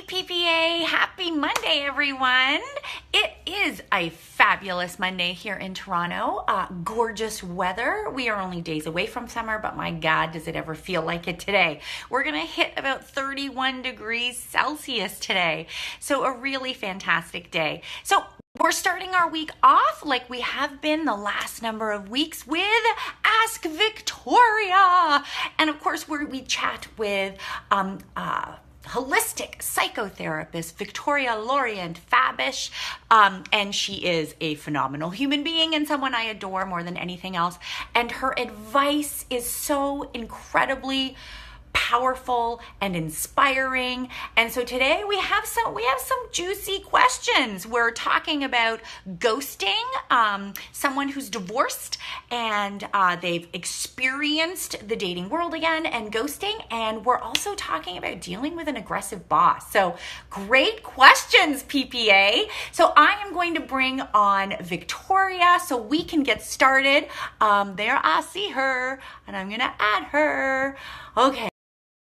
PPA. Happy Monday, everyone. It is a fabulous Monday here in Toronto. Gorgeous weather. We are only days away from summer, but my God, does it ever feel like it today. We're going to hit about 31 degrees Celsius today. So a really fantastic day. So we're starting our week off like we have been the last number of weeks with Ask Victoria. And of course, we chat with holistic psychotherapist Victoria Lorient Fabish, and she is a phenomenal human being and someone I adore more than anything else. And her advice is so incredibly powerful and inspiring. And so today we have some juicy questions. We're talking about ghosting, someone who's divorced and they've experienced the dating world again and ghosting. And we're also talking about dealing with an aggressive boss. So great questions, PPA. So I am going to bring on Victoria so we can get started. There I see her, and I'm going to add her. Okay.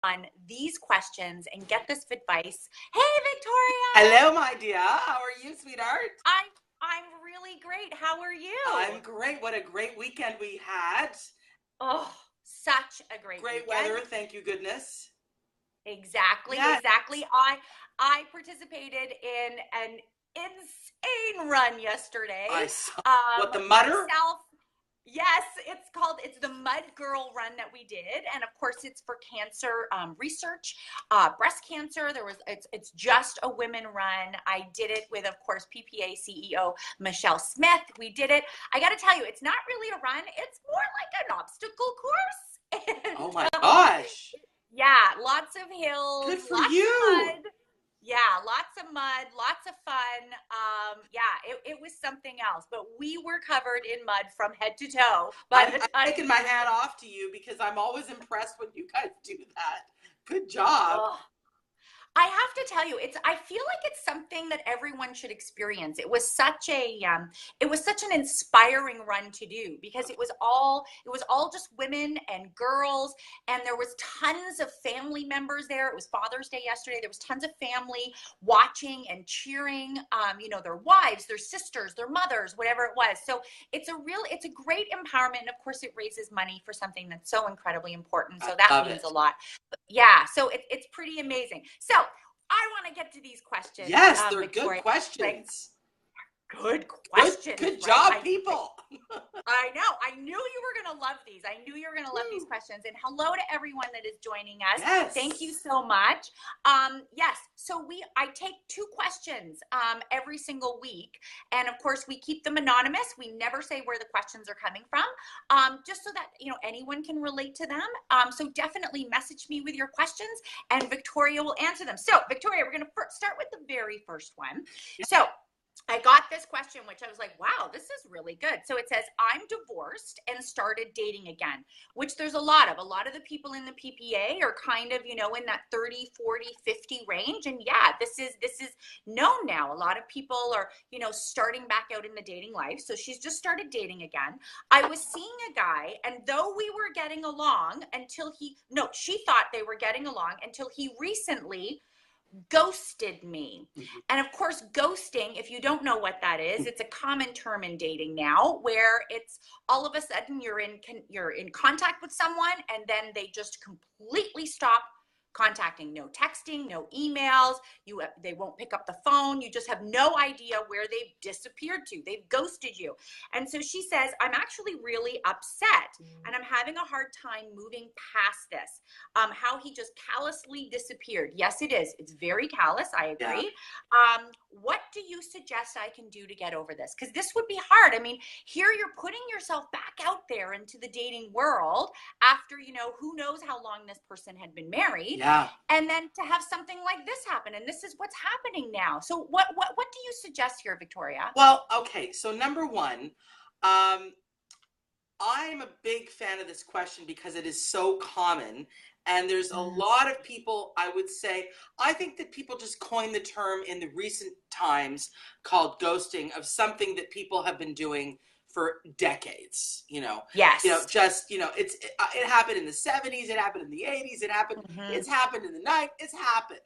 On these questions and get this advice. Hey, Victoria. Hello, my dear. How are you, sweetheart? I'm really great. How are you? I'm great. What a great weekend we had. Oh, such a great weekend. Weather, thank you goodness. Exactly, yes. Exactly. I participated in an insane run yesterday. I saw what, the Mudder? Yes, it's the Mud Girl Run that we did, and of course it's for cancer research, breast cancer. It's just a women run. I did it with, of course, PPA CEO Michelle Smith. We did it. I got to tell you, it's not really a run. It's more like an obstacle course. And, oh my gosh! Yeah, lots of hills. Good for lots you. Of mud. Yeah, lots of mud, lots of fun. It was something else, but we were covered in mud from head to toe. I'm taking my hat off to you because I'm always impressed when you guys do that. Good job. Oh. I have to tell you, I feel like it's something that everyone should experience. It was such an inspiring run to do because it was all just women and girls, and there was tons of family members there. It was Father's Day yesterday. There was tons of family watching and cheering, their wives, their sisters, their mothers, whatever it was. So it's a great empowerment. And of course it raises money for something that's so incredibly important. So that means a lot. Yeah. So it's pretty amazing. So I want to get to these questions. Yes, they're Victoria. good questions. Good questions. Good job, people. I know. I knew you were going to love these. I knew you were going to love these questions. And hello to everyone that is joining us. Yes. Thank you so much. Yes. So I take two questions every single week. And of course, we keep them anonymous. We never say where the questions are coming from, just so that, anyone can relate to them. So definitely message me with your questions and Victoria will answer them. So Victoria, we're going to start with the very first one. So I got this question, which I was like, wow, this is really good. So it says, I'm divorced and started dating again, which there's a lot of the people in the PPA are kind of, in that 30, 40, 50 range. And yeah, this is known now. A lot of people are, starting back out in the dating life. So she's just started dating again. I was seeing a guy, and though we were getting along she thought they were getting along until he recently ghosted me. And of course, ghosting, if you don't know what that is, it's a common term in dating now, where it's all of a sudden you're in contact with someone and then they just completely stop contacting. No texting, no emails, they won't pick up the phone. You just have no idea where they've disappeared to. They've ghosted you. And so she says, I'm actually really upset and I'm having a hard time moving past this. How he just callously disappeared. Yes, it is. It's very callous. I agree. Yeah. What do you suggest I can do to get over this? Because this would be hard. I mean, here you're putting yourself back out there into the dating world after, who knows how long this person had been married. Yeah. And then to have something like this happen, and this is what's happening now. So what do you suggest here, Victoria? Well, okay. So number one, I'm a big fan of this question because it is so common. And there's a lot of people, I would say, I think that people just coined the term in the recent times called ghosting of something that people have been doing for decades, Yes. It happened in the 70s, it happened in the 80s, it's happened in the 90s, it's happened.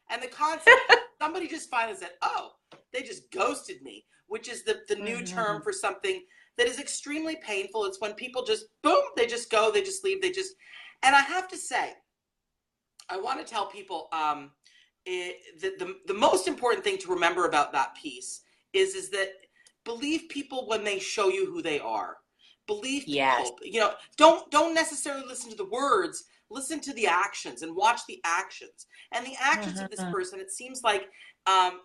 And the concept, somebody just finally said, oh, they just ghosted me, which is the new term for something that is extremely painful. It's when people just, boom, they just go, they just leave, and I have to say, I want to tell people the most important thing to remember about that piece is that believe people when they show you who they are. Believe people, don't necessarily listen to the words, listen to the actions and watch the actions. And the actions of this person, it seems like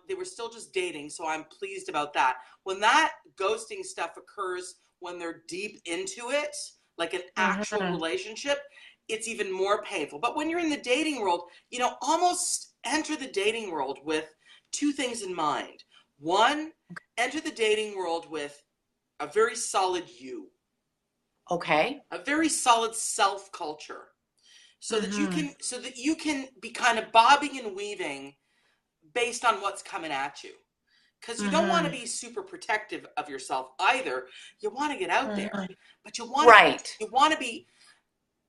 they were still just dating, so I'm pleased about that. When that ghosting stuff occurs, when they're deep into it, like an actual relationship, it's even more painful. But when you're in the dating world, almost enter the dating world with two things in mind. One, enter the dating world with a very solid you. Okay. A very solid self culture. So that you can be kind of bobbing and weaving based on what's coming at you. Because you don't want to be super protective of yourself either. You want to get out there, but you want to be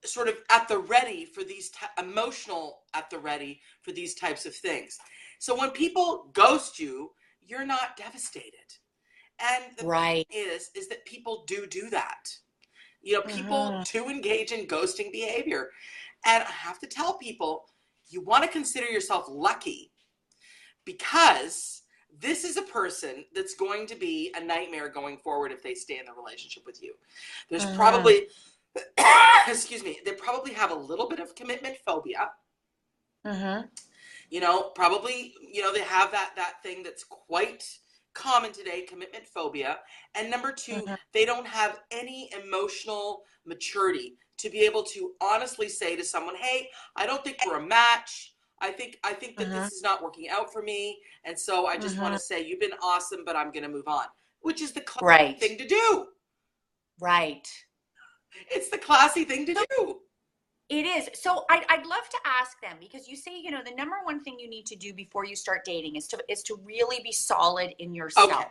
sort of at the ready for these emotional at the ready for these types of things. So when people ghost you, you're not devastated. And the thing is that people do that. People do engage in ghosting behavior. And I have to tell people, you want to consider yourself lucky, because this is a person that's going to be a nightmare going forward if they stay in the relationship with you. There's probably, excuse me, they probably have a little bit of commitment phobia. Probably, they have that thing that's quite common today, commitment phobia. And number two, they don't have any emotional maturity to be able to honestly say to someone, hey, I don't think we're a match. I think that this is not working out for me. And so I just want to say you've been awesome, but I'm going to move on, which is the classy thing to do. Right. It's the classy thing to do. It is. So I'd love to ask them, because you say, the number one thing you need to do before you start dating is to really be solid in yourself. Okay.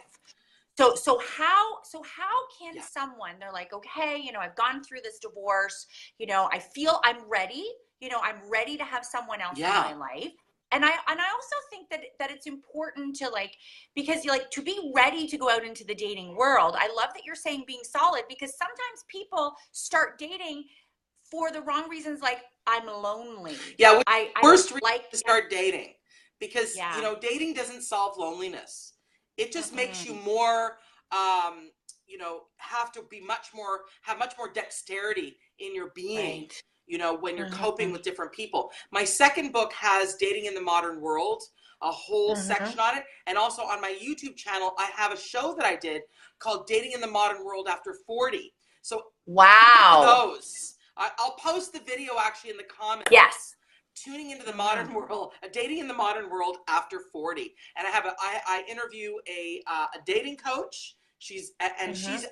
So how can someone, they're like, okay, I've gone through this divorce, I feel I'm ready, I'm ready to have someone else in my life. And I also think that it's important to because to be ready to go out into the dating world. I love that you're saying being solid, because sometimes people start dating for the wrong reasons, like I'm lonely. Yeah, I worst reason to start dating, because dating doesn't solve loneliness. It just makes you more have to be have much more dexterity in your being, when you're coping with different people. My second book has Dating in the Modern World, a whole section on it. And also on my YouTube channel, I have a show that I did called Dating in the Modern World After 40. So those. I'll post the video actually in the comments. Yes. Tuning into the modern world, dating in the modern world after 40. And I interview a dating coach. She's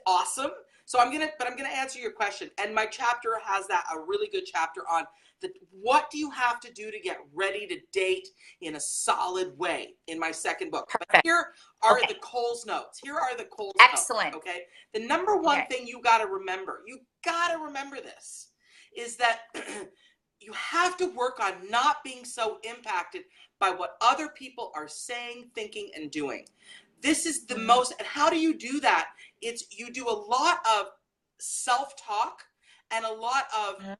awesome. So I'm gonna answer your question. And my chapter has a really good chapter on what do you have to do to get ready to date in a solid way in my second book. Perfect. But here are the Coles notes. Excellent. Notes. Okay. The number one thing you gotta remember this, is that you have to work on not being so impacted by what other people are saying, thinking, and doing. This is the most, and how do you do that? You do a lot of self-talk and a lot of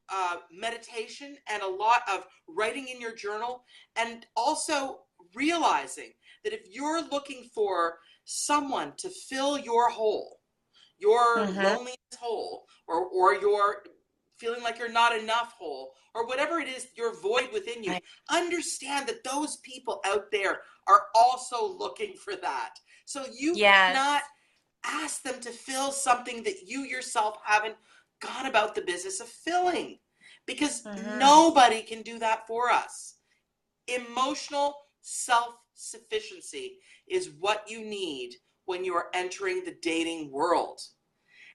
meditation and a lot of writing in your journal, and also realizing that if you're looking for someone to fill your hole, your loneliness hole, or your feeling like you're not enough hole, or whatever it is, your void within you, understand that those people out there are also looking for that. So you cannot ask them to fill something that you yourself haven't gone about the business of filling, because nobody can do that for us. Emotional self-sufficiency is what you need when you are entering the dating world.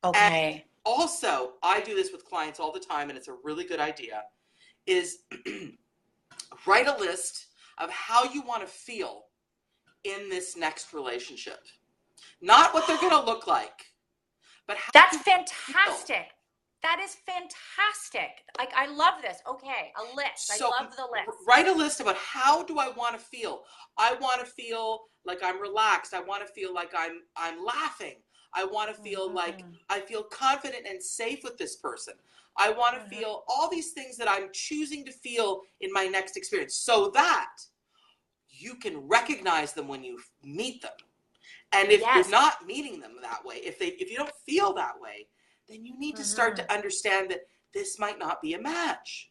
Okay. And also, I do this with clients all the time, and it's a really good idea, is write a list of how you want to feel in this next relationship. Not what they're going to look like, but how That's fantastic. That is fantastic. Like, I love this. Okay, a list. I So love the list. write a list about how do I want to feel. I want to feel like I'm relaxed. I want to feel like I'm laughing. I want to feel like Mm-hmm. I feel confident and safe with this person. I want to Mm-hmm. feel all these things that I'm choosing to feel in my next experience, so that you can recognize them when you meet them. And if you're Yes. not meeting them that way, if you don't feel that way, then you need to start Mm-hmm. to understand that this might not be a match.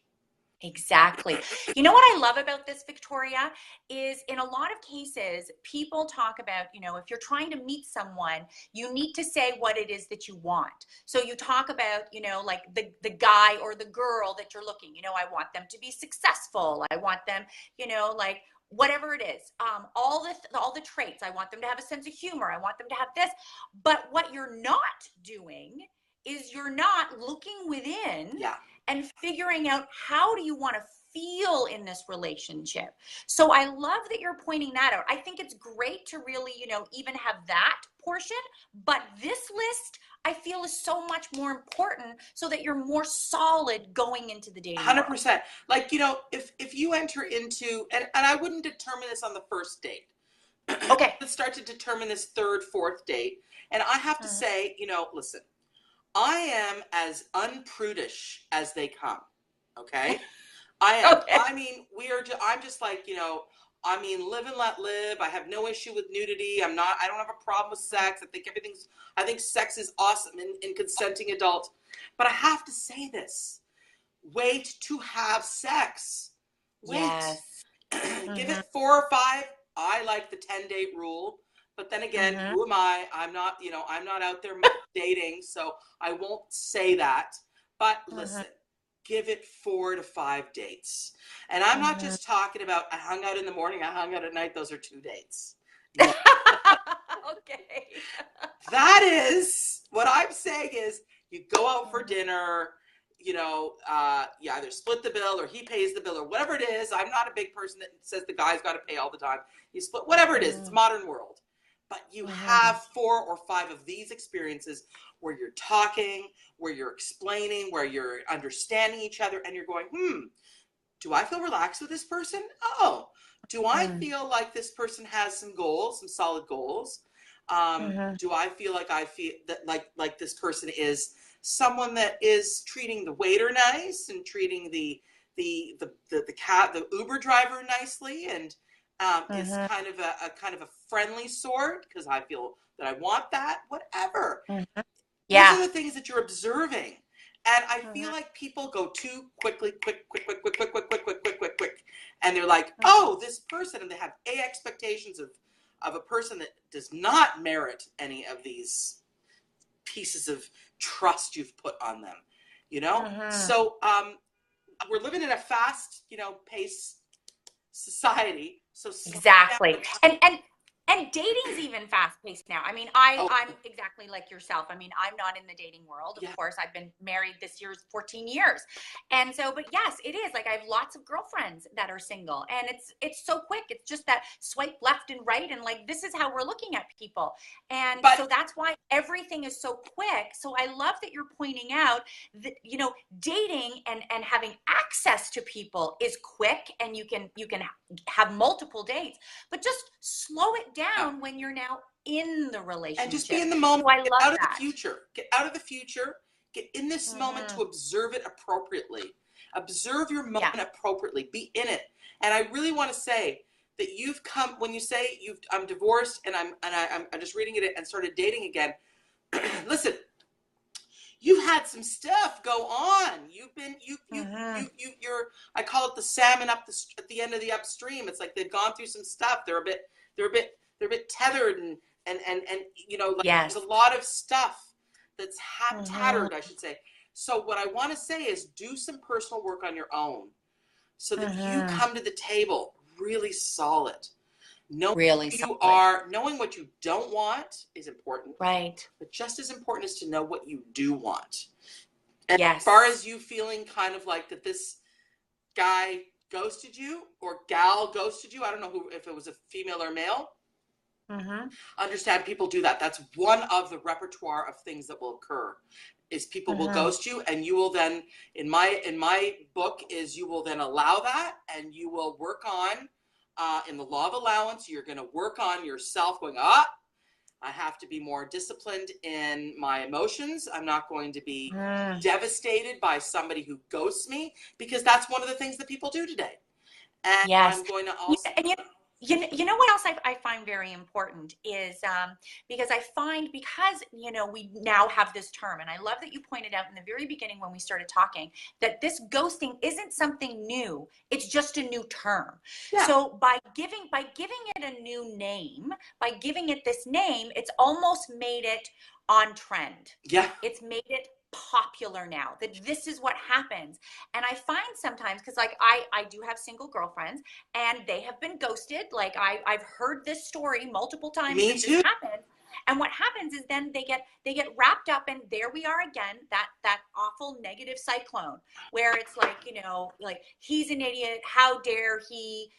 Exactly. You know what I love about this, Victoria, is in a lot of cases, people talk about, if you're trying to meet someone, you need to say what it is that you want. So you talk about, like the guy or the girl that you're looking, I want them to be successful. I want them, like whatever it is, all the traits. I want them to have a sense of humor. I want them to have this. But what you're not doing is you're not looking within Yeah. and figuring out how do you want to feel in this relationship. So I love that you're pointing that out. I think it's great to really, even have that portion, but this list I feel is so much more important so that you're more solid going into the dating world. 100%. Like, if you enter into, and I wouldn't determine this on the first date. Okay. Let's start to determine this third, fourth date. And I have to Mhm. say, listen, I am as unprudish as they come. Okay. I am. Okay. I mean, I'm just like, live and let live. I have no issue with nudity. I don't have a problem with sex. I think sex is awesome in consenting adults. But I have to say this. Wait to have sex. Wait. Yes. Give Mhm. it 4 or 5. I like the 10-date rule. But then again, Mhm. who am I? I'm not out there dating, so I won't say that. But Mhm. listen, give it 4 to 5 dates. And I'm not Mhm. just talking about I hung out in the morning, I hung out at night. Those are 2 dates. No. Okay. That is what I'm saying is you go out for Mhm. dinner, you either split the bill or he pays the bill or whatever it is. I'm not a big person that says the guy's got to pay all the time. You split, whatever it is. It's a Mhm. modern world. But you Mhm. have 4 or 5 of these experiences where you're talking, where you're explaining, where you're understanding each other, and you're going, do I feel relaxed with this person? Oh, do I Mhm. feel like this person has some goals, some solid goals? Mhm. Do I feel that like this person is someone that is treating the waiter nice and treating the Uber driver nicely and is Mhm. kind of a friendly sort because I feel that I want that. Whatever. Mhm. Those Yeah. are the things that you're observing. And I feel Mhm. like people go too quickly, quick. And they're like, Mhm. oh, this person, and they have expectations of a person that does not merit any of these pieces of trust you've put on them, Mhm. So we're living in a fast, pace society. So slow down Exactly. the time. And dating's even fast paced now. I mean, I Oh, I'm exactly like yourself. I mean, I'm not in the dating world. Of yeah. course, I've been married this year's 14 years. And so, but yes, it is. Like I have lots of girlfriends that are single and it's so quick. It's just that swipe left and right and like this is how we're looking at people. And But so that's why everything is so quick. So I love that you're pointing out that dating and having access to people is quick and you can have multiple dates, but just slow it yeah. down when you're now in the And just be relationship. in the moment. So I Get love out of the that. future. Get out of the future. Get in this moment Mm-hmm. to observe it appropriately. Observe your Yeah. moment appropriately. Be in it. And I really want to say that you've come when you say I'm divorced and I'm just reading it and started dating again. Listen, you've had some stuff go on. You've been Mm-hmm. you're I call it the salmon at the end of the upstream. It's like they've gone through some stuff. They're a bit tethered and like Yes. there's a lot of stuff that's Mm-hmm. tattered, I should say. So what I want to say is do some personal work on your own so that you Mm-hmm. come to the table really solid. Knowing Really who you solid. are, knowing what you don't want is important, Right. but just as important is to know what you do want. And as far Yes. as you feeling kind of like that this guy ghosted you or gal ghosted you, I don't know if it was a female or male, Mm-hmm. Understand people do that. That's one of the repertoire of things that will occur, is people will Mm-hmm. ghost you, and you will then, in my book, is you will then allow that, and you will work on, in the law of allowance, you're going to work on yourself going, I have to be more disciplined in my emotions. I'm not going to be Mm. devastated by somebody who ghosts me, because that's one of the things that people do today. And Yes. I'm going to Yeah, also, and you know what else I find very important is because I find because we now have this term, and I love that you pointed out in the very beginning when we started talking that this ghosting isn't something new, it's just a new term. yeah, So by giving it a new name, by giving it this name, it's almost made it on trend. yeah, It's made it popular now that this is what happens. And I find sometimes, because like I do have single girlfriends, and they have been ghosted. Like I've heard this story multiple times me that this too. happens. And what happens is then they get wrapped up, and there we are again, that awful negative cyclone where it's like, like he's an idiot, how dare he,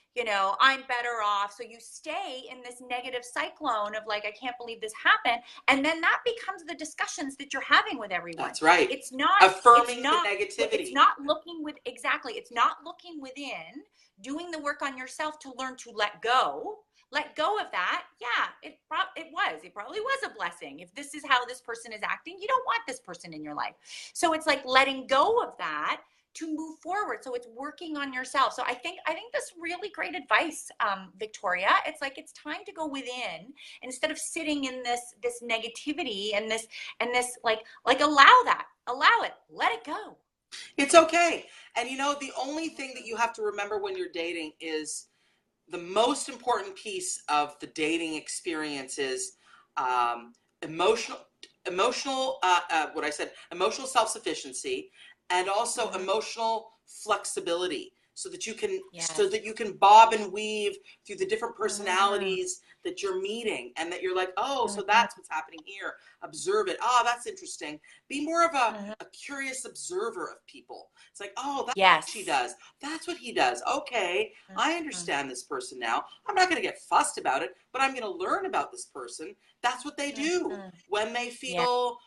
I'm better off. So you stay in this negative cyclone of like, I can't believe this happened. And then that becomes the discussions that you're having with everyone. That's right. It's not it's Affirming the not it's negativity. not looking with exactly it's not looking within, doing the work on yourself to learn to let go of that. Yeah, it probably was a blessing. If this is how this person is acting, you don't want this person in your life. So it's like letting go of that to move forward. So it's working on yourself. So I think that's really great advice, Victoria. It's like it's time to go within instead of sitting in this negativity and this like allow it, let it go. It's okay. And the only thing that you have to remember when you're dating is the most important piece of the dating experience is emotional, what I said, emotional self-sufficiency, and also Mm-hmm. emotional flexibility, so that Yes. you can bob and weave through the different Mm-hmm. personalities that you're meeting, and that you're like, oh, so Mm-hmm. that's what's happening here. Observe it. Oh, that's interesting. Be more of Mm-hmm. a curious observer of people. It's like, oh, that's what she Yes. does. That's what he does. Okay, I Mm-hmm. understand this person now. I'm not going to get fussed about it, but I'm going to learn about this person. That's what they do. Mm-hmm. When they Yeah. feel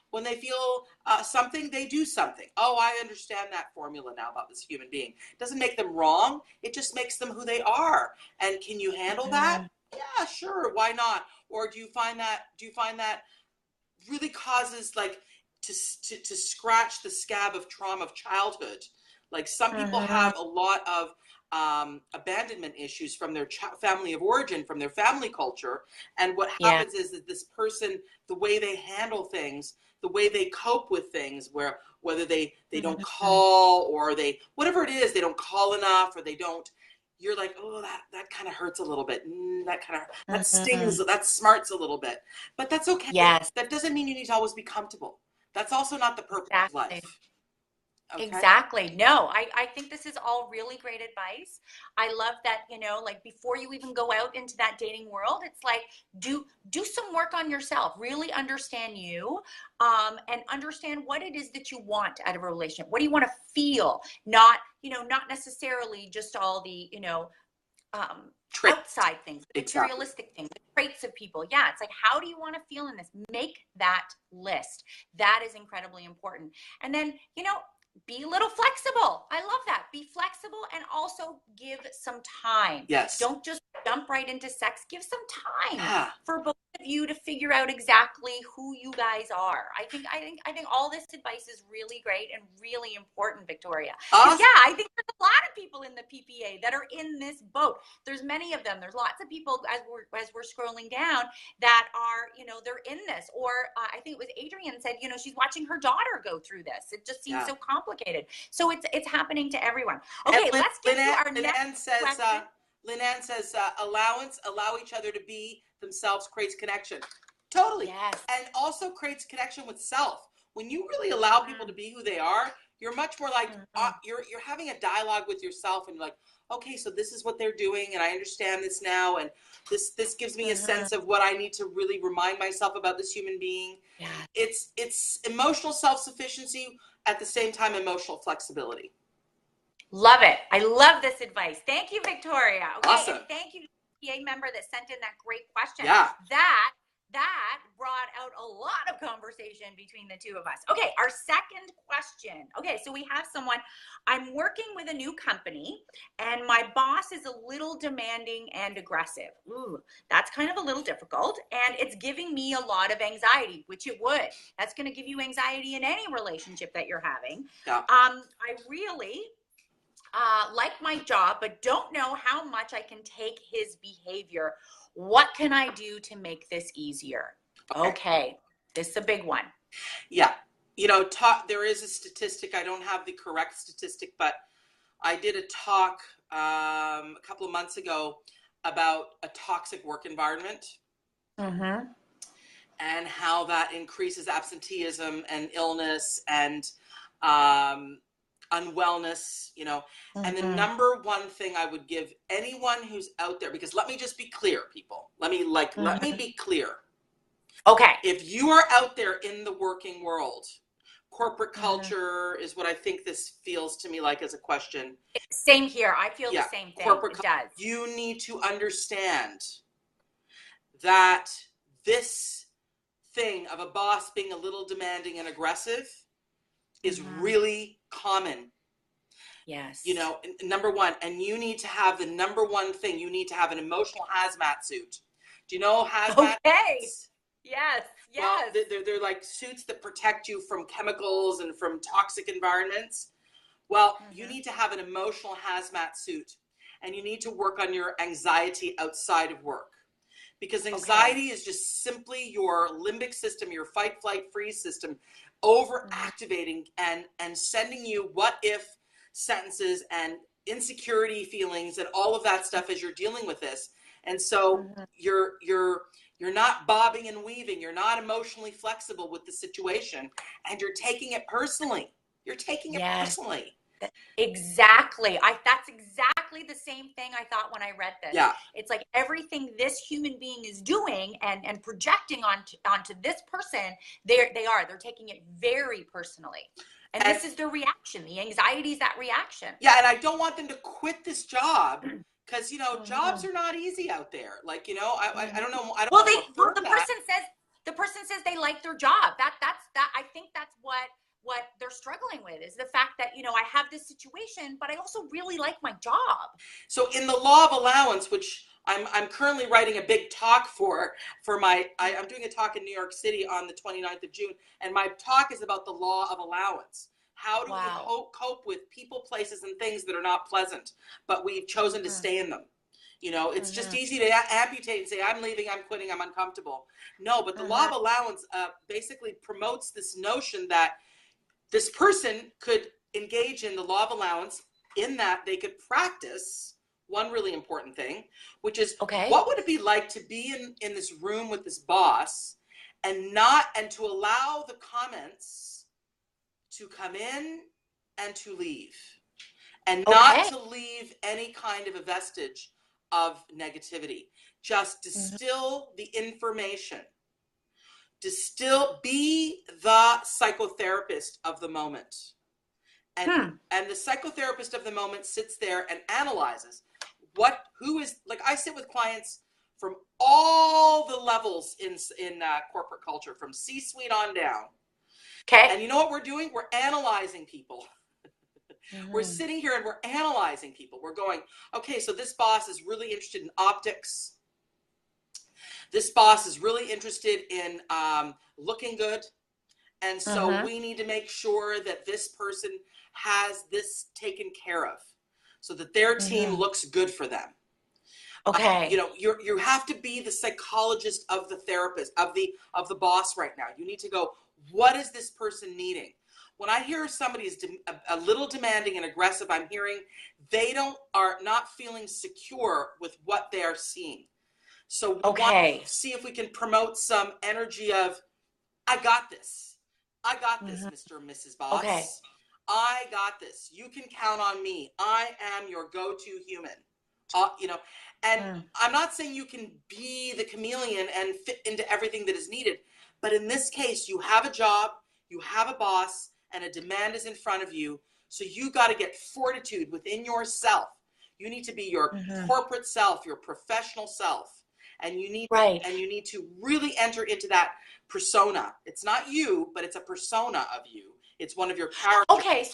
something, they do something. Oh, I understand that formula now about this human being. It doesn't make them wrong. It just makes them who they are. And can you handle that? Mm-hmm. Yeah, sure. Why not? Or do you find that really causes like to scratch the scab of trauma of childhood? Like some people Mm-hmm. have a lot of abandonment issues from their family of origin, from their family culture. And what Yeah. happens is that this person, the way they handle things, the way they cope with things, whether they don't Mm-hmm. call, or they, whatever it is, they don't call enough, or they don't, you're like, oh, that kind of hurts a little bit. That Mm-hmm. stings, that smarts a little bit. But that's okay. Yes. That doesn't mean you need to always be comfortable. That's also not the purpose of Exactly. life. Okay? Exactly. No, I think this is all really great advice. I love that, like before you even go out into that dating world, it's like do some work on yourself, really understand you, and understand what it is that you want out of a relationship. What do you want to feel? Not necessarily just all the, um, Traits. outside things, the Exactly. materialistic things, the traits of people. Yeah, it's like, how do you want to feel in this? Make that list. That is incredibly important. And then, be a little flexible. I love that. Be flexible and also give some time. Yes. Don't just jump right into sex. Give some time Yeah. for both of you to figure out exactly who you guys are. I think all this advice is really great and really important, Victoria. Because Awesome. yeah, I think there's a lot of people in the PPA that are in this boat. There's many of them. There's lots of people as we're scrolling down that are, they're in this. Or I think it was Adrienne said, she's watching her daughter go through this. It just seems Yeah. so complicated. So it's happening to everyone. And Okay, let's get to our next question. Lynn Ann says, allow each other to be themselves creates connection. Totally. Yes. And also creates connection with self. When you really allow people to be who they are, you're much more like, you're having a dialogue with yourself, and you're like, okay, so this is what they're doing, and I understand this now, and this gives me a sense of what I need to really remind myself about this human being. Yeah. It's emotional self-sufficiency, at the same time emotional flexibility. Love it. I love this advice. Thank you, Victoria. Okay, Awesome. and thank you PA member that sent in that great question. Yeah. That brought out a lot of conversation between the two of us. Okay, our second question. Okay, so we have someone, I'm working with a new company and my boss is a little demanding and aggressive. Ooh, that's kind of a little difficult and it's giving me a lot of anxiety, which it would. That's going to give you anxiety in any relationship that you're having. Yeah. I really like my job, but don't know how much I can take his behavior. What can I do to make this easier? Okay. This is a big one. Yeah. There is a statistic. I don't have the correct statistic, but I did a talk a couple of months ago about a toxic work environment Mm-hmm. and how that increases absenteeism and illness and unwellness, and the Mm-hmm. number one thing I would give anyone who's out there, because let me just be clear, people, let me Mm-hmm. be clear. Okay. If you are out there in the working world, corporate Mm-hmm. culture is what I think this feels to me like as a question. Same here. I feel the Yeah, same thing. corporate It culture. does. You need to understand that this thing of a boss being a little demanding and aggressive is really common. Yes. Number one, and you need to have the number one thing, you need to have an emotional hazmat suit. Do you know hazmat? Okay. Yes. Well, Yes. they're like suits that protect you from chemicals and from toxic environments. Well, you need to have an emotional hazmat suit, and you need to work on your anxiety outside of work. Because anxiety is just simply your limbic system, your fight, flight, freeze system, overactivating and sending you what if sentences and insecurity feelings and all of that stuff as you're dealing with this. And so you're not bobbing and weaving, you're not emotionally flexible with the situation, and you're taking it personally. You're taking it personally. Exactly. That's exactly the same thing I thought when I read this. Yeah. It's like everything this human being is doing and projecting onto this person, they're taking it very personally. And this is their reaction. The anxiety is that reaction. Yeah, and I don't want them to quit this job because jobs are not easy out there. Like, I don't know. I don't Well, want to affirm that. The person says they like their job. I think that's what they're struggling with is the fact that I have this situation, but I also really like my job. So in the law of allowance, which I'm currently writing a big talk for I'm doing a talk in New York City on the 29th of June, and my talk is about the law of allowance. How do we cope with people, places, and things that are not pleasant, but we've chosen to stay in them? It's just easy to amputate and say, I'm leaving, I'm quitting, I'm uncomfortable. No, but the law of allowance basically promotes this notion that this person could engage in the law of allowance in that they could practice one really important thing, which is what would it be like to be in this room with this boss and to allow the comments to come in and to leave, and not to leave any kind of a vestige of negativity. Just distill the information. Be the psychotherapist of the moment. And the psychotherapist of the moment sits there and analyzes who is, like, I sit with clients from all the levels in corporate culture, from C-suite on down. Okay. And you know what we're doing? We're analyzing people. We're sitting here and we're analyzing people. We're going, okay, so this boss is really interested in optics. This boss is really interested in looking good. And so we need to make sure that this person has this taken care of so that their team looks good for them. Okay. You have to be the psychologist of the therapist, of the boss right now. You need to go, what is this person needing? When I hear somebody is a little demanding and aggressive, I'm hearing they are not feeling secure with what they are seeing. So we want to see if we can promote some energy of, I got this. I got this, Mr. and Mrs. Boss. Okay. I got this. You can count on me. I am your go-to human. And I'm not saying you can be the chameleon and fit into everything that is needed, but in this case, you have a job, you have a boss, and a demand is in front of you. So you got to get fortitude within yourself. You need to be your Mm-hmm. corporate self, your professional self. And Right. you need to really enter into that persona. It's not you, but it's a persona of you. It's one of your characters. Okay.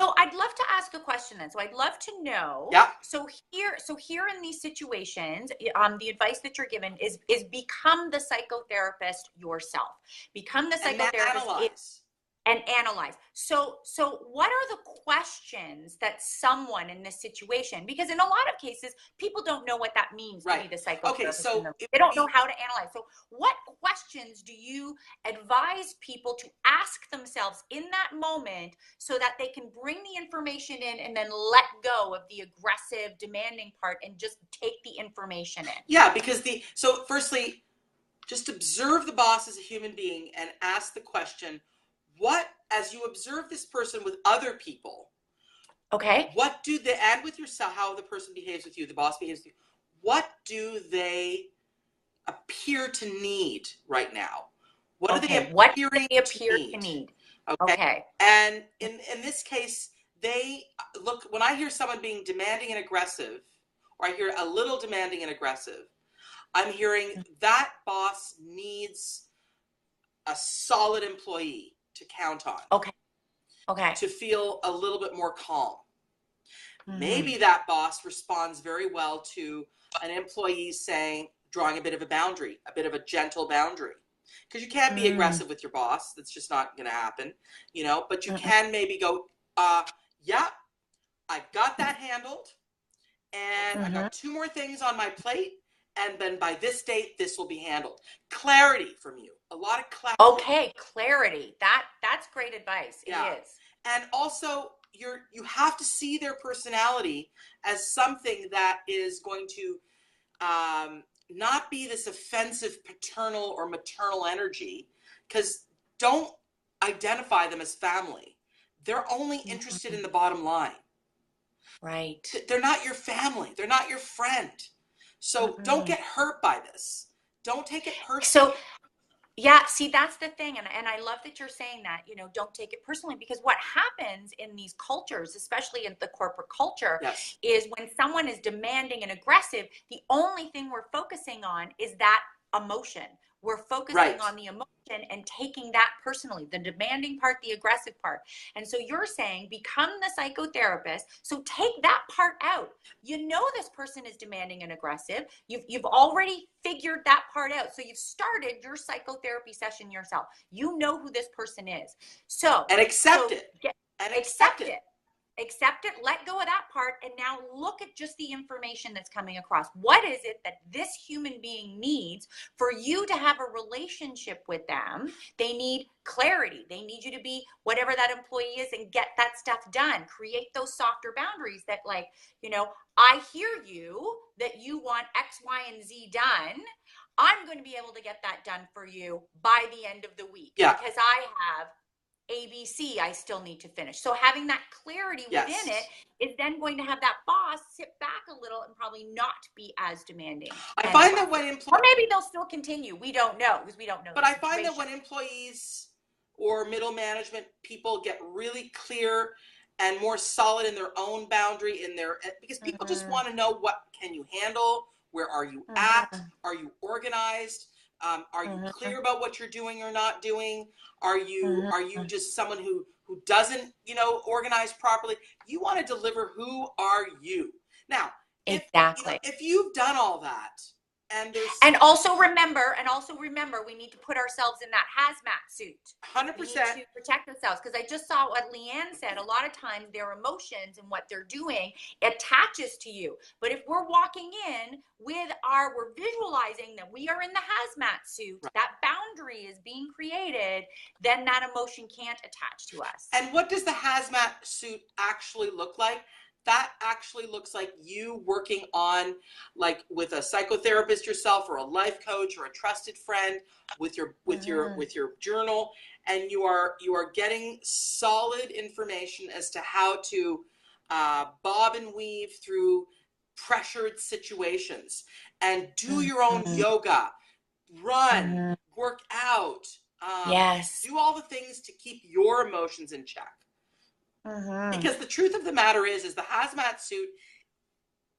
So I'd love to ask a question then. So I'd love to know. Yeah. So here in these situations, the advice that you're given is become the psychotherapist yourself. Become the And psychotherapist. analyze. And analyze. So what are the questions that someone in this situation, because in a lot of cases, people don't know what that means to Right. be the Okay, psychotherapist. so They don't know how to analyze. So what questions do you advise people to ask themselves in that moment so that they can bring the information in and then let go of the aggressive, demanding part and just take the information in? yeah, because so firstly, just observe the boss as a human being and ask the question, as you observe this person with other people, Okay. what do they, and with yourself, how the person behaves with you, the boss behaves with you, what do they appear to need right now? What are they Okay. What do appearing they to appear to need? need? Okay. Okay. And in this case, when I hear someone being demanding and aggressive, or I hear a little demanding and aggressive, I'm hearing that boss needs a solid employee to count on, Okay. Okay. to feel a little bit more calm. Mm-hmm. Maybe that boss responds very well to an employee drawing a bit of a boundary, a bit of a gentle boundary. Because you can't be Mm-hmm. aggressive with your boss. That's just not going to happen, but you Mm-hmm. can maybe go, yeah, I got that handled. And I got 2 more things on my plate. And then by this date, this will be handled. Clarity from you. A lot of clarity. Okay, clarity. That's great advice. It Yeah. is. And also you have to see their personality as something that is going to not be this offensive paternal or maternal energy, because don't identify them as family. They're only interested in the bottom line. Right. They're not your family. They're not your friend. So don't Mm-mm. get hurt by this. Don't take it personally. So yeah, see, that's the thing. And I love that you're saying that, don't take it personally, because what happens in these cultures, especially in the corporate culture, Yes. is when someone is demanding and aggressive, the only thing we're focusing on is that emotion. We're focusing on the emotion and taking that personally, the demanding part, the aggressive part. And so you're saying become the psychotherapist. So take that part out. This person is demanding and aggressive. You've already figured that part out. So you've started your psychotherapy session yourself. You know who this person is. And accept it. Accept it. Accept it, let go of that part, and now look at just the information that's coming across. What is it that this human being needs for you to have a relationship with them? They need clarity. They need you to be whatever that employee is and get that stuff done. Create those softer boundaries that, I hear you that you want X, Y, and Z done. I'm going to be able to get that done for you by the end of the week, because I have ABC I still need to finish. So having that clarity within it is then going to have that boss sit back a little and probably not be as demanding. I find that when or maybe they'll still continue. We don't know, because we don't know. But I find that when employees or middle management people get really clear and more solid in their own boundary, because people just want to know, what can you handle? Where are you at? Are you organized? Are you clear about what you're doing or not doing? Are you just someone who doesn't, organize properly? You want to deliver, who are you? Now, if you've done all that, and also remember, we need to put ourselves in that hazmat suit. 100%. We need to protect ourselves, because I just saw what Leanne said. A lot of times their emotions and what they're doing attaches to you. But if we're walking in we're visualizing that we are in the hazmat suit, that boundary is being created, then that emotion can't attach to us. And what does the hazmat suit actually look like? That actually looks like you working on, like, with a psychotherapist yourself, or a life coach, or a trusted friend, with your journal, and you are getting solid information as to how to bob and weave through pressured situations, and do your own yoga, run, work out, do all the things to keep your emotions in check. Because the truth of the matter is the hazmat suit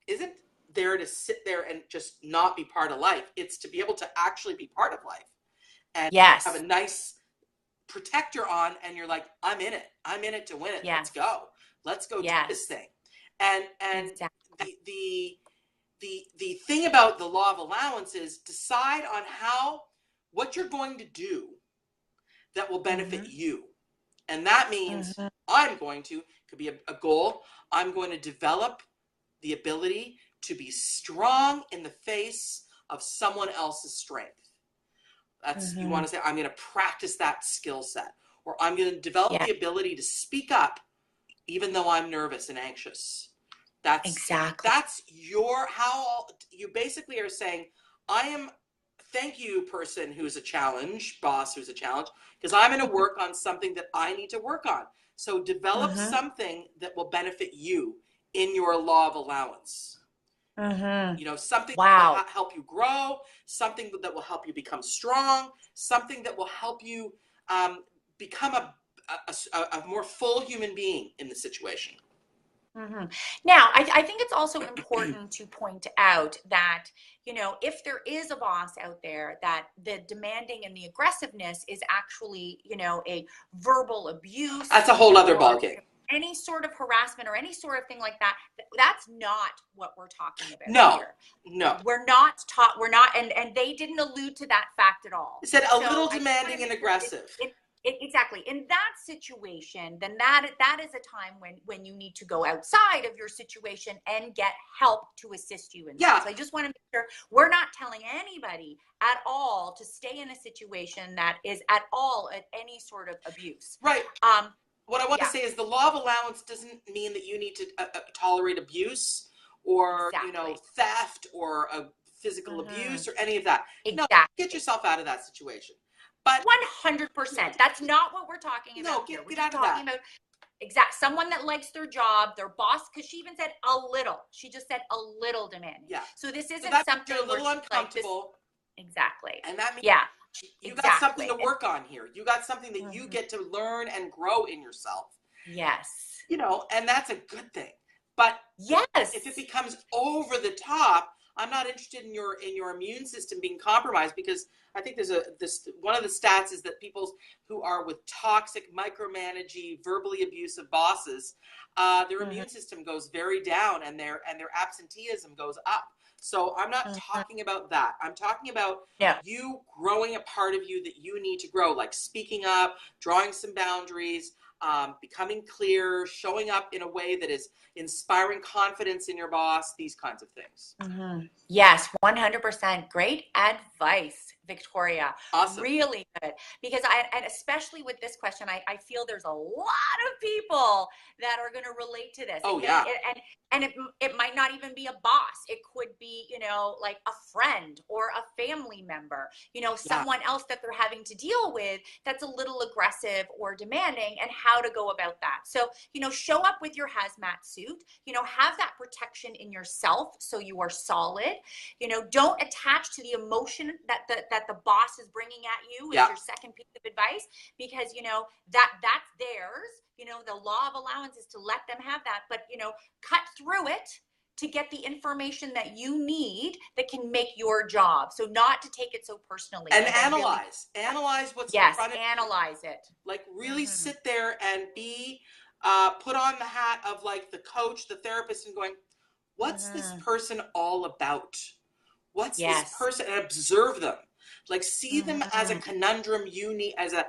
isn't there to sit there and just not be part of life. It's to be able to actually be part of life and have a Yes. nice protector on, and you're like, I'm in it. I'm in it to win it. Let's Yes. go. Let's go do this Yes. thing. And Exactly. the thing about the law of allowance is decide on what you're going to do that will benefit you. And that means could be a goal. I'm going to develop the ability to be strong in the face of someone else's strength. That's, you want to say, I'm going to practice that skill set, or I'm going to develop the ability to speak up even though I'm nervous and anxious. Exactly. That's how you basically are saying, thank you, person who's a challenge, boss who's a challenge, because I'm going to work on something that I need to work on. So develop something that will benefit you in your law of allowance. Something that will help you grow, something that will help you become strong, something that will help you become a more full human being in the situation. Now, I think it's also important to point out that, if there is a boss out there, that the demanding and the aggressiveness is actually, a verbal abuse. That's a whole other ballgame. Any sort of harassment or any sort of thing like that, that's not what we're talking about here. No. We're not, and they didn't allude to that fact at all. It said a little demanding and aggressive. Exactly. In that situation, then that is a time when you need to go outside of your situation and get help to assist you in that. So I just want to make sure we're not telling anybody at all to stay in a situation that is at all at any sort of abuse. Right. What I want to say is the law of allowance doesn't mean that you need to tolerate abuse or theft or physical abuse or any of that. Exactly. No, get yourself out of that situation. But 100%. That's not what we're talking about. No, get out of that. Someone that likes their job, their boss, because she even said a little. She just said a little demanding. Yeah. So this isn't something you're a little uncomfortable. Exactly. And that means you exactly. got something to work on here. You got something that you get to learn and grow in yourself. Yes. And that's a good thing. But if it becomes over the top, I'm not interested in your immune system being compromised, because I think one of the stats is that people who are with toxic, micromanaging, verbally abusive bosses, their immune system goes very down, and their absenteeism goes up. So I'm not talking about that. I'm talking about you growing a part of you that you need to grow, like speaking up, drawing some boundaries, becoming clear, showing up in a way that is inspiring confidence in your boss, these kinds of things. Yes, 100%. Great advice, Victoria. Awesome. Really good. Because and especially with this question, I feel there's a lot of people that are going to relate to this. And it might not even be a boss. It could be, like a friend or a family member, someone else that they're having to deal with that's a little aggressive or demanding, and how to go about that. So, show up with your hazmat suit, have that protection in yourself so you are solid. Don't attach to the emotion that the boss is bringing at you is your second piece of advice, because, that's theirs. The law of allowance is to let them have that, but, cut through it to get the information that you need that can make your job. So not to take it so personally. And analyze what's in front of you. Analyze it. Like really sit there and be, put on the hat of like the coach, the therapist, and going, what's this person all about? What's this person? And observe them. Like see them as a conundrum you need, as a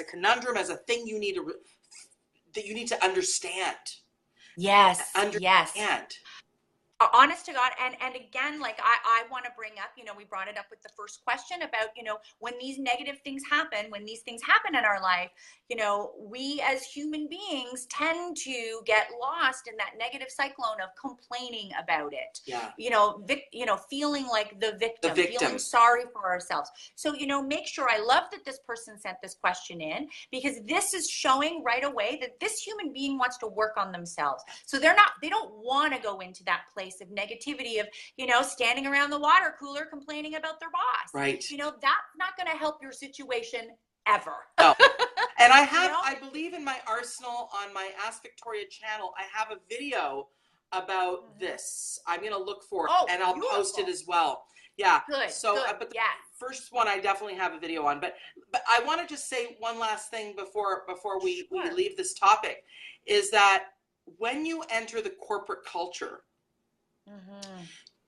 conundrum, as a thing you need that you need to understand. Yes. Understand. Honest to God. And again, like I want to bring up, we brought it up with the first question about, when these negative things happen, when these things happen in our life, we as human beings tend to get lost in that negative cyclone of complaining about it. Yeah. Feeling like the victim, feeling sorry for ourselves. So, make sure, I love that this person sent this question in, because this is showing right away that this human being wants to work on themselves. So they don't want to go into that place of negativity of, standing around the water cooler complaining about their boss. Right. That's not going to help your situation ever. No. And I believe in my arsenal on my Ask Victoria channel, I have a video about this. I'm going to look for it, Oh, and I'll post it as well. Yeah. Good. So, Good. but the Yes. first one I definitely have a video on. But I want to just say one last thing before we leave this topic, is that when you enter the corporate culture,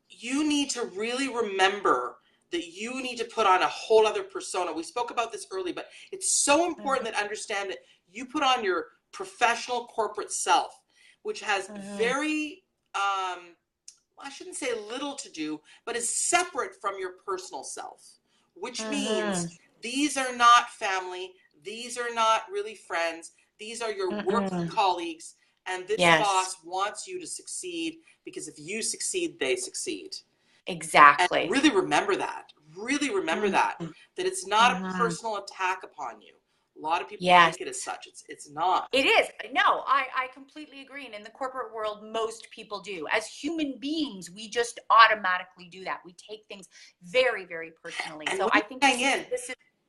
you need to really remember that you need to put on a whole other persona. We spoke about this early, but it's so important that understand that you put on your professional corporate self, which has very, I shouldn't say little to do, but is separate from your personal self, which means these are not family. These are not really friends. These are your work colleagues. And this boss wants you to succeed, because if you succeed, they succeed. Exactly. And really remember that. Really remember that it's not a personal attack upon you. A lot of people think it is such. It's not. It is. No, I completely agree. And in the corporate world, most people do. As human beings, we just automatically do that. We take things very, very personally. And so I think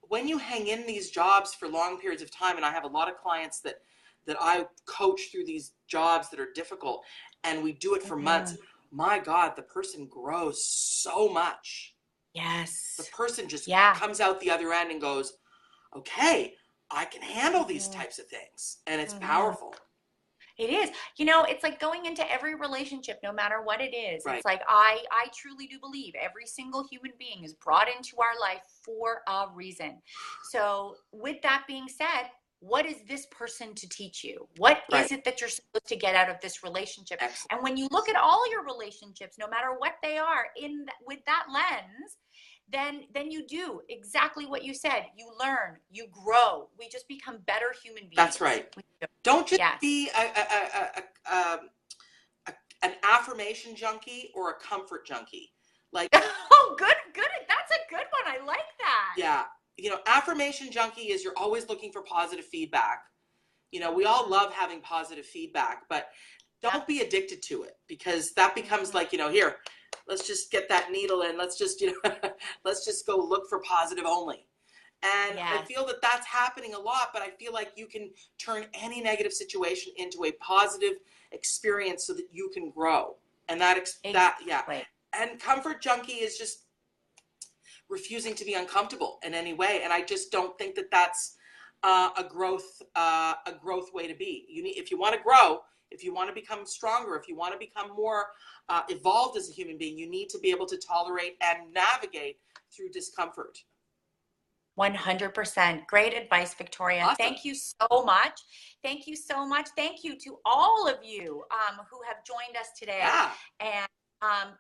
when you hang in these jobs for long periods of time, and I have a lot of clients that I coach through these jobs that are difficult, and we do it for months, my God, the person grows so much. Yes. The person just comes out the other end and goes, okay, I can handle these types of things. And it's powerful. It is. You know, it's like going into every relationship, no matter what it is. It's like, I truly do believe every single human being is brought into our life for a reason. So with that being said, what is this person to teach you? What is it that you're supposed to get out of this relationship? Excellent. And when you look at all your relationships, no matter what they are, with that lens, then you do exactly what you said. You learn, you grow. We just become better human beings. That's right. Don't just be an affirmation junkie or a comfort junkie. Like, oh, good. That's a good one. I like that. Yeah. You know, affirmation junkie is you're always looking for positive feedback. You know, we all love having positive feedback, but don't be addicted to it, because that becomes like, you know, here, let's just get that needle in. Let's just, you know, let's just go look for positive only. And I feel that that's happening a lot, but I feel like you can turn any negative situation into a positive experience so that you can grow. And and comfort junkie is just refusing to be uncomfortable in any way. And I just don't think that that's a growth way to be. If you want to grow, if you want to become stronger, if you want to become more evolved as a human being, you need to be able to tolerate and navigate through discomfort. 100%. Great advice, Victoria. Awesome. Thank you so much. Thank you so much. Thank you to all of you who have joined us today. Yeah. And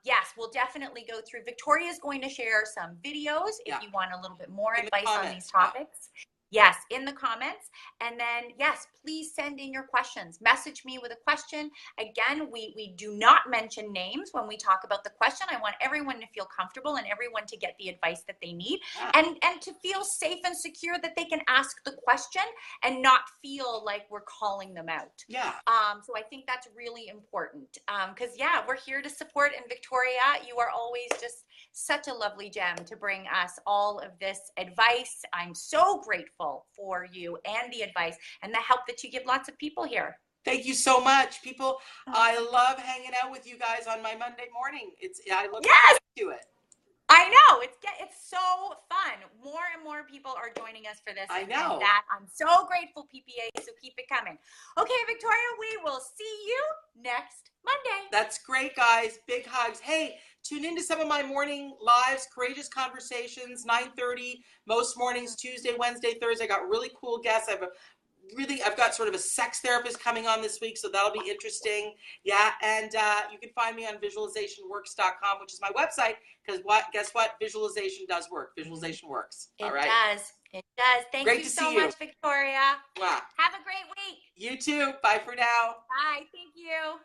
yes, we'll definitely go through. Victoria is going to share some videos if you want a little bit more advice on these topics. Yes, in the comments. And then, yes, please send in your questions. Message me with a question. Again, we do not mention names when we talk about the question. I want everyone to feel comfortable and everyone to get the advice that they need, and to feel safe and secure that they can ask the question and not feel like we're calling them out. Yeah. So I think that's really important, because, we're here to support. And Victoria, you are always just such a lovely gem to bring us all of this advice. I'm so grateful for you and the advice and the help that you give lots of people here. Thank you so much, people. I love hanging out with you guys on my Monday morning. I look forward to it. I know, it's so fun. More and more people are joining us for this. I know. And that I'm so grateful, PPA. So keep it coming. Okay, Victoria, we will see you next Monday. That's great, guys. Big hugs. Hey, tune into some of my morning lives, Courageous Conversations, 9:30, most mornings, Tuesday, Wednesday, Thursday. I got really cool guests. I've got sort of a sex therapist coming on this week, so that'll be interesting. Yeah, and you can find me on visualizationworks.com, which is my website, because guess what? Visualization does work. Visualization works. All right? It does. Thank you so much, Victoria. Wow. Have a great week. You too. Bye for now. Bye. Thank you.